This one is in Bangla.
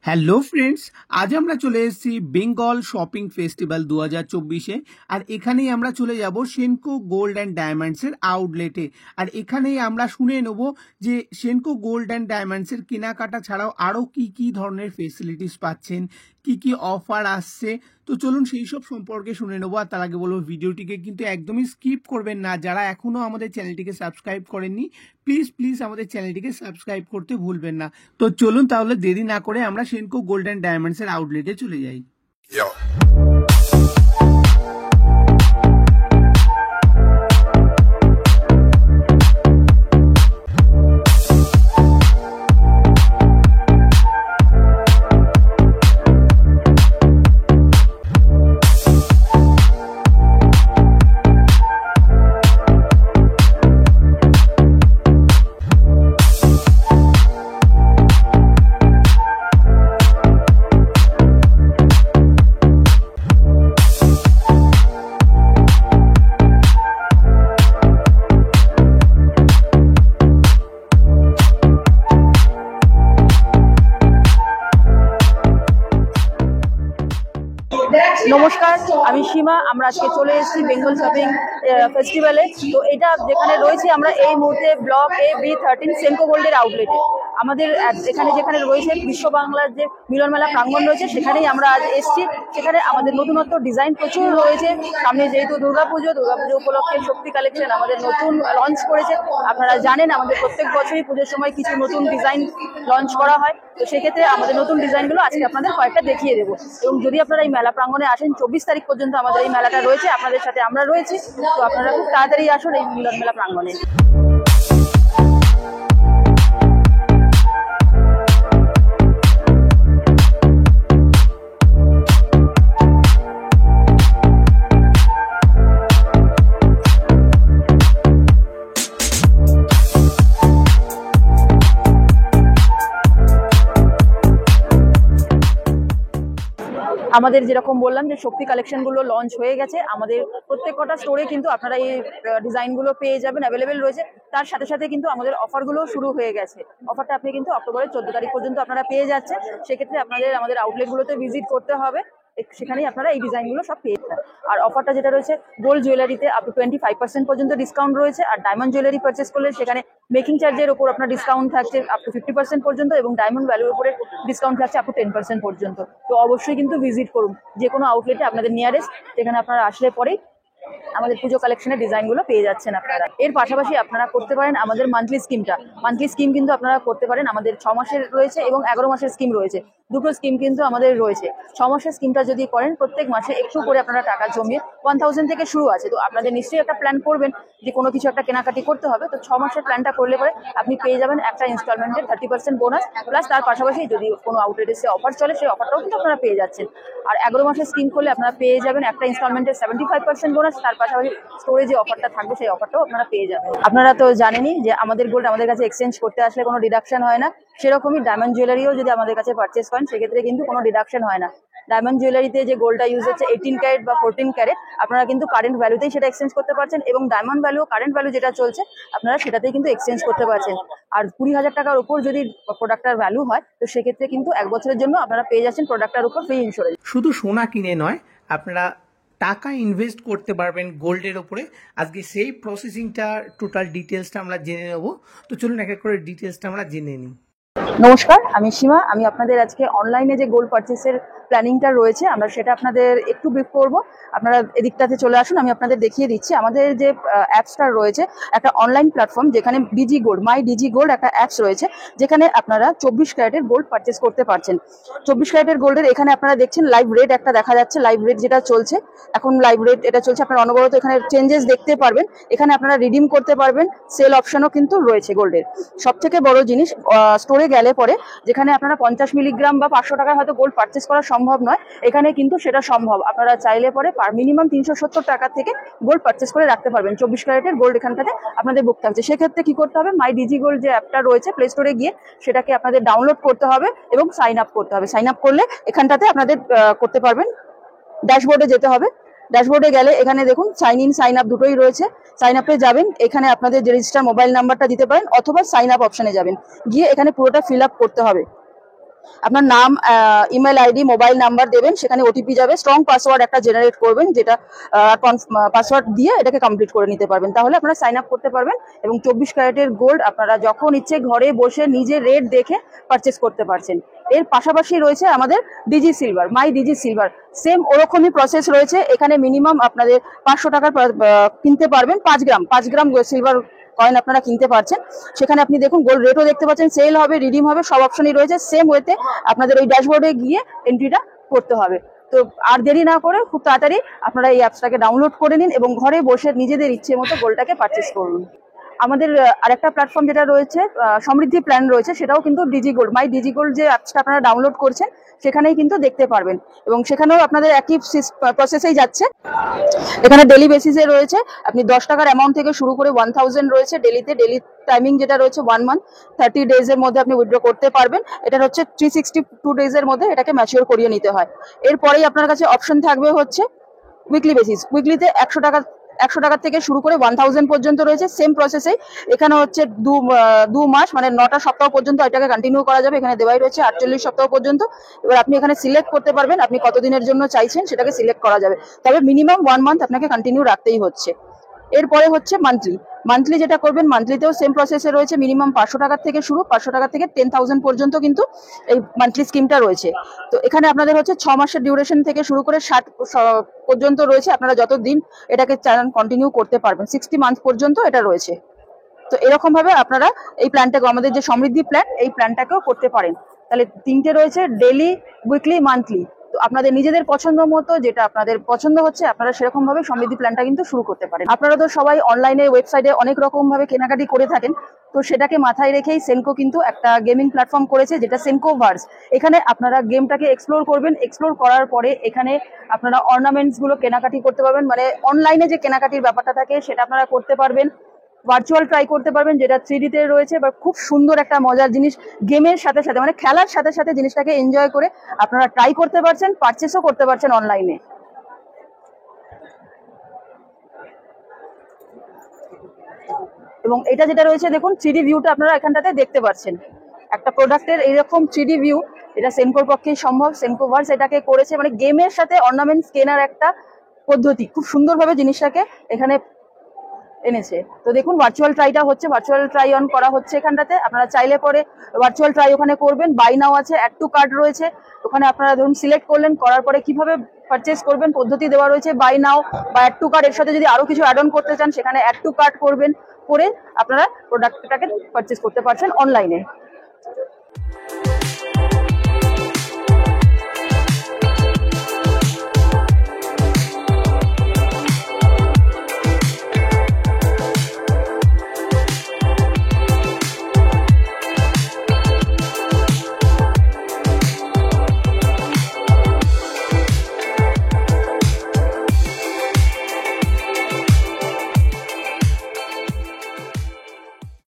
হ্যালো ফ্রেন্ডস, আজ আমরা চলে এসেছি বেঙ্গল শপিং ফেস্টিভ্যাল 2024-এ। আর এখানেই আমরা চলে যাব সেনকো গোল্ড অ্যান্ড ডায়মন্ডসের আউটলেটে। আর এখানেই আমরা শুনে নেব যে সেনকো গোল্ড অ্যান্ড ডায়মন্ডসের কেনাকাটা ছাড়াও আরও কি ধরনের ফেসিলিটিস পাচ্ছেন, কি অফার আসছে। তো চলুন সেই সব সম্পর্কে শুনে নেবো। আর তার আগে বলবো, ভিডিওটিকে কিন্তু একদমই স্কিপ করবেন না। যারা এখনও আমাদের চ্যানেলটিকে সাবস্ক্রাইব করেননি, প্লিজ আমাদের চ্যানেলটিকে সাবস্ক্রাইব করতে ভুলবেন না। তো চলুন তাহলে দেরি না করে আমরা সেনকো গোল্ড অ্যান্ড ডায়মন্ডসের আউটলেটে চলে যাই। নমস্কার, আমি সীমা। আমরা আজকে চলে এসেছি বেঙ্গল শপিং ফেস্টিভ্যালে। তো এটা যেখানে রয়েছে, আমরা এই মুহূর্তে ব্লক B13 সেনকো গোল্ডের আউটলেটে। আমাদের এখানে যেখানে রয়েছে বিশ্ব বাংলার যে মিলন মেলা প্রাঙ্গণ রয়েছে, সেখানেই আমরা আজ এসেছি। সেখানে আমাদের নতুনত্ব ডিজাইন প্রচুর রয়েছে। সামনে যেহেতু দুর্গাপুজো উপলক্ষে শক্তি কালেকশন আমাদের নতুন লঞ্চ করেছে। আপনারা জানেন আমাদের প্রত্যেক বছরই পুজোর সময় কিছু নতুন ডিজাইন লঞ্চ করা হয়। তো সেক্ষেত্রে আমাদের নতুন ডিজাইনগুলো আজকে আপনাদের কয়েকটা দেখিয়ে দেবো। এবং যদি আপনারা এই মেলা প্রাঙ্গণে আসেন, 24 তারিখ পর্যন্ত আমাদের এই মেলাটা রয়েছে, আপনাদের সাথে আমরা রয়েছি। তো আপনারা খুব তাড়াতাড়ি আসুন এই মিলন মেলা প্রাঙ্গণে। আমাদের যেরকম বললাম যে শক্তি কালেকশনগুলো লঞ্চ হয়ে গেছে, আমাদের প্রত্যেক কটা স্টোরে কিন্তু আপনারা এই ডিজাইনগুলো পেয়ে যাবেন, অ্যাভেলেবেল রয়েছে। তার সাথে সাথে কিন্তু আমাদের অফারগুলো শুরু হয়ে গেছে। অফারটা আপনি কিন্তু অক্টোবরের 14 তারিখ পর্যন্ত আপনারা পেয়ে যাচ্ছেন। সেক্ষেত্রে আমাদের আউটলেটগুলোতে ভিজিট করতে হবে, সেখানেই আপনারা এই ডিজাইনগুলো সব পেয়ে যাবেন। আর অফারটা যেটা রয়েছে, গোল্ড জুয়েলারিতে আপ টু 25% পর্যন্ত ডিসকাউন্ট রয়েছে। আর ডায়মন্ড জুয়েলারি পারচেস করলে সেখানে মেকিং চার্জের উপর আপনার ডিসকাউন্ট থাকছে আপ টু 50% পর্যন্ত, এবং ডায়মন্ড ভ্যালুর উপরে ডিসকাউন্ট থাকছে আপ টু 10% পর্যন্ত। তো অবশ্যই কিন্তু ভিজিট করুন যে কোনো আউটলেটে আপনাদের নিয়ারেস্ট, যেখানে আপনারা আসলে পরেই আমাদের পুজো কালেকশনের ডিজাইনগুলো পেয়ে যাচ্ছেন আপনারা। এর পাশাপাশি আপনারা করতে পারেন আমাদের মান্থলি স্কিম কিন্তু আপনারা করতে পারেন। আমাদের 6 মাসের রয়েছে এবং 11 মাসের স্কিম রয়েছে। দুটো স্কিম কিন্তু আমাদের রয়েছে। 6 মাসের স্কিমটা যদি করেন, প্রত্যেক মাসে একটু করে আপনারা টাকা জমিয়ে 1000 থেকে শুরু আছে। তো আপনাদের নিশ্চয়ই একটা প্ল্যান করবেন যে কোনো কিছু একটা কেনাকাটি করতে হবে। তো 6 মাসের প্ল্যানটা করলে পরে আপনি পেয়ে যাবেন একটা ইনস্টলমেন্টের 30% বোনাস, প্লাস তার পাশাপাশি যদি কোনো আউটলেটে সে অফার চলে, সেই অফারটাও কিন্তু আপনারা পেয়ে যাচ্ছেন। আর 11 মাসের স্কিম করলে আপনারা পেয়ে যাবেন একটা ইনস্টলমেন্টের 75% বোনাস, তার পাশাপাশি স্টোরে যে অফারটা থাকবে সেই অফারটাও আপনারা পেয়ে যাবেন। আপনারা তো জানেনই যে আমাদের গোল্ড আমাদের কাছে এক্সচেঞ্জ করতে আসলে কোনো ডিডাকশন হয় না। সেরকমই ডায়মন্ড জুয়েলারিও যদি আমাদের কাছে পারচেস করেন, সেক্ষেত্রে কিন্তু কোনো ডিডাকশন হয় না। ডায়মন্ড জুয়েলারিতে যে গোল্ডটা ইউজ হচ্ছে 18 ক্যারেট বা 14 ক্যারেট, আপনারা কিন্তু কারেন্ট ভ্যালুতেই সেটা এক্সচেঞ্জ করতে পারছেন, এবং ডায়মন্ড ভ্যালু কারেন্ট ভ্যালু যেটা চলছে আপনারা সেটাতেই কিন্তু এক্সচেঞ্জ করতে পারছেন। আর 20,000 টাকার উপর যদি প্রোডাক্টটার ভ্যালু হয়, তো সেক্ষেত্রে কিন্তু 1 বছরের জন্য আপনারা পেয়ে যাচ্ছেন প্রোডাক্টটার উপর ফ্রি ইন্স্যুরেন্স। শুধু সোনা কিনে নয়, আপনারা টাকা ইনভেস্ট করতে পারবেন গোল্ডের ওপরে। আজকে সেই প্রসেসিংটা টোটাল ডিটেলসটা আমরা জেনে নেব। তো চলুন এক এক করে ডিটেলসটা আমরা জেনে নিই। নমস্কার, আমি সীমা। আমি আপনাদের আজকে অনলাইনে যে গোল্ড পারচেসের প্ল্যানিংটা রয়েছে, আমরা সেটা আপনাদের একটু ব্রিফ করবো। আপনারা এদিকটাতে চলে আসুন, আমি আপনাদের দেখিয়ে দিচ্ছি। আমাদের যে অ্যাপসটা রয়েছে, একটা অনলাইন প্ল্যাটফর্ম, যেখানে ডিজি গোল্ড, মাই ডিজি গোল্ড একটা অ্যাপস রয়েছে, যেখানে আপনারা 24 ক্যারেটের গোল্ড পারচেস করতে পারছেন। 24 ক্যারেটের গোল্ডের এখানে আপনারা দেখছেন লাইভ রেট একটা দেখা যাচ্ছে, লাইভ রেট যেটা চলছে এখন, লাইভ রেট এটা চলছে। আপনারা অনবরত এখানে চেঞ্জেস দেখতে পারবেন। এখানে আপনারা রিডিম করতে পারবেন, সেল অপশনও কিন্তু রয়েছে গোল্ডের। সব থেকে বড় জিনিস, স্টোরে গেলে পরে যেখানে আপনারা 50 মিলিগ্রাম বা 500 টাকায় হয়তো গোল্ড পারচেস করা সম্ভব নয়, এখানে কিন্তু সেটা সম্ভব। আপনারা চাইলে পরে মিনিমাম 370 টাকা থেকে গোল্ড পারচেস করে রাখতে পারবেন। 24 ক্যারেটের গোল্ড এখানটাতে আপনাদের বুক থাকছে। সেক্ষেত্রে কি করতে হবে, মাই ডিজি গোল্ড যে অ্যাপটা রয়েছে প্লে স্টোরে গিয়ে সেটাকে আপনাদের ডাউনলোড করতে হবে এবং সাইন আপ করতে হবে। সাইন আপ করলে এখানটাতে আপনাদের করতে পারবেন, ড্যাশবোর্ডে যেতে হবে। ড্যাশবোর্ডে গেলে এখানে দেখুন সাইন ইন সাইন আপ দুটোই রয়েছে। সাইন আপে যাবেন, এখানে আপনাদের যে রেজিস্টার মোবাইল নাম্বারটা দিতে পারেন, অথবা সাইন আপ অপশনে যাবেন, গিয়ে এখানে পুরোটা ফিল আপ করতে হবে। আপনার নাম, ইমেল আইডি, মোবাইল নাম্বার দেবেন, সেখানে ওটিপি যাবে, স্ট্রং পাসওয়ার্ড একটা জেনারেট করবেন, যেটা পাসওয়ার্ড দিয়ে এটাকে কমপ্লিট করে নিতে পারবেন। তাহলে আপনারা সাইন আপ করতে পারবেন এবং 24 ক্যারেটের গোল্ড আপনারা যখন ইচ্ছে ঘরে বসে নিজে রেট দেখে পারচেস করতে পারছেন। এর পাশাপাশি রয়েছে আমাদের ডিজি সিলভার, মাই ডিজি সিলভার, সেম ওরকমই প্রসেস রয়েছে। এখানে মিনিমাম আপনাদের 500 টাকার কিনতে পারবেন 5 গ্রাম সিলভার কয়েন আপনারা কিনতে পারছেন। সেখানে আপনি দেখুন গোল্ড রেটও দেখতে পাচ্ছেন, সেল হবে, রিডিম হবে, সব অপশনই রয়েছে। সেম ওয়েতে আপনাদের ওই ড্যাশবোর্ডে গিয়ে এন্ট্রিটা করতে হবে। তো আর দেরি না করে খুব তাড়াতাড়ি আপনারা এই অ্যাপসটাকে ডাউনলোড করে নিন এবং ঘরে বসে নিজেদের ইচ্ছে মতো গোল্ডটাকে পারচেস করুন। আমাদের আরেকটা প্ল্যাটফর্ম যেটা রয়েছে সমৃদ্ধি প্ল্যান রয়েছে, সেটাও কিন্তু ডিজি গোল্ড, মাই ডিজি গোল্ড যে অ্যাপসটা আপনারা ডাউনলোড করছেন সেখানেই কিন্তু দেখতে পারবেন এবং সেখানেও আপনাদের একই প্রসেসেই যাচ্ছে। এখানে ডেলি বেসিসে রয়েছে, আপনি 10 টাকার অ্যামাউন্ট থেকে শুরু করে 1000 রয়েছে ডেলিতে। ডেলি টাইমিং যেটা রয়েছে 1 মান্থ, 30 ডেজের মধ্যে আপনি উইথড্র করতে পারবেন। এটা হচ্ছে 362 ডেজের মধ্যে এটাকে ম্যাচিওর করিয়ে নিতে হয়। এরপরেই আপনার কাছে অপশন থাকবে হচ্ছে উইকলি বেসিস। উইকলিতে 100 টাকা থেকে শুরু করে 1000 পর্যন্ত রয়েছে। সেম প্রসেসে এখানে হচ্ছে 2 মাস মানে 9টা সপ্তাহ পর্যন্ত এটাকে কন্টিনিউ করা যাবে। এখানে দেওয়াই রয়েছে 48 সপ্তাহ পর্যন্ত। এবার আপনি এখানে সিলেক্ট করতে পারবেন আপনি কতদিনের জন্য চাইছেন, সেটাকে সিলেক্ট করা যাবে। তবে মিনিমাম 1 মান্থ আপনাকে কন্টিনিউ রাখতেই হচ্ছে। এরপরে হচ্ছে মান্থলি যেটা করবেন, মান্থলিতেও সেম প্রসেসে রয়েছে। মিনিমাম 500 টাকার থেকে শুরু, 500 টাকা থেকে 10,000 পর্যন্ত কিন্তু এই মান্থলি স্কিমটা রয়েছে। তো এখানে আপনাদের হচ্ছে 6 মাসের ডিউরেশন থেকে শুরু করে 60 পর্যন্ত রয়েছে। আপনারা যতদিন এটাকে চালান কন্টিনিউ করতে পারবেন, 60 মান্থ পর্যন্ত এটা রয়েছে। তো এরকম ভাবে আপনারা এই প্ল্যানটাকে, আমাদের যে সমৃদ্ধি প্ল্যান, এই প্ল্যানটাকেও করতে পারেন। তাহলে 3টে রয়েছে, ডেলি, উইকলি, মান্থলি। তো আপনাদের নিজেদের পছন্দ মতো যেটা আপনাদের পছন্দ হচ্ছে আপনারা সেরকম ভাবে সমৃদ্ধি প্ল্যানটা কিন্তু শুরু করতে পারেন। আপনারা তো সবাই অনলাইনে ওয়েবসাইটে অনেক রকম ভাবে কেনাকাটি করে থাকেন, তো সেটাকে মাথায় রেখেই সেনকো কিন্তু একটা গেমিং প্ল্যাটফর্ম করেছে যেটা সেনকো ভার্স। এখানে আপনারা গেমটাকে এক্সপ্লোর করবেন, এক্সপ্লোর করার পরে এখানে আপনারা অর্নামেন্টস গুলো কেনাকাটি করতে পারবেন। মানে অনলাইনে যে কেনাকাটির ব্যাপারটা থাকে সেটা আপনারা করতে পারবেন। ভার্চুয়াল ট্রাই করতে পারবেন যেটা 3D তে রয়েছে, বা খুব সুন্দর একটা মজার জিনিস। গেমের সাথে সাথে মানে খেলার সাথে সাথে জিনিসটাকে এনজয় করে আপনারা ট্রাই করতে পারছেন, পারচেসও করতে পারছেন অনলাইনে। এবং এটা যেটা রয়েছে দেখুন 3D ভিউটা আপনারা এখানটাতে দেখতে পাচ্ছেন। একটা প্রোডাক্টের এইরকম 3D ভিউ এটা সেনকোর পক্ষেই সম্ভব। সেনকো ভার্স এটাকে করেছে, মানে গেমের সাথে অর্নামেন্টস কেনার একটা পদ্ধতি, খুব সুন্দরভাবে জিনিসটাকে এখানে এনেছে। তো দেখুন ভার্চুয়াল ট্রাইটা হচ্ছে, ভার্চুয়াল ট্রাই অন করা হচ্ছে এখানটাতে। আপনারা চাইলে পরে ভার্চুয়াল ট্রাই ওখানে করবেন। বাই নাও আছে, অ্যাড টু কার্ট রয়েছে, ওখানে আপনারা ধরুন সিলেক্ট করলেন, করার পরে কিভাবে পারচেস করবেন পদ্ধতি দেওয়া রয়েছে। বাই নাও বা অ্যাড টু কার্ট, এর সাথে যদি আরো কিছু অ্যাড অন করতে চান সেখানে অ্যাড টু কার্ট করবেন, করে আপনারা প্রোডাক্টটাকে পারচেস করতে পারছেন অনলাইনে।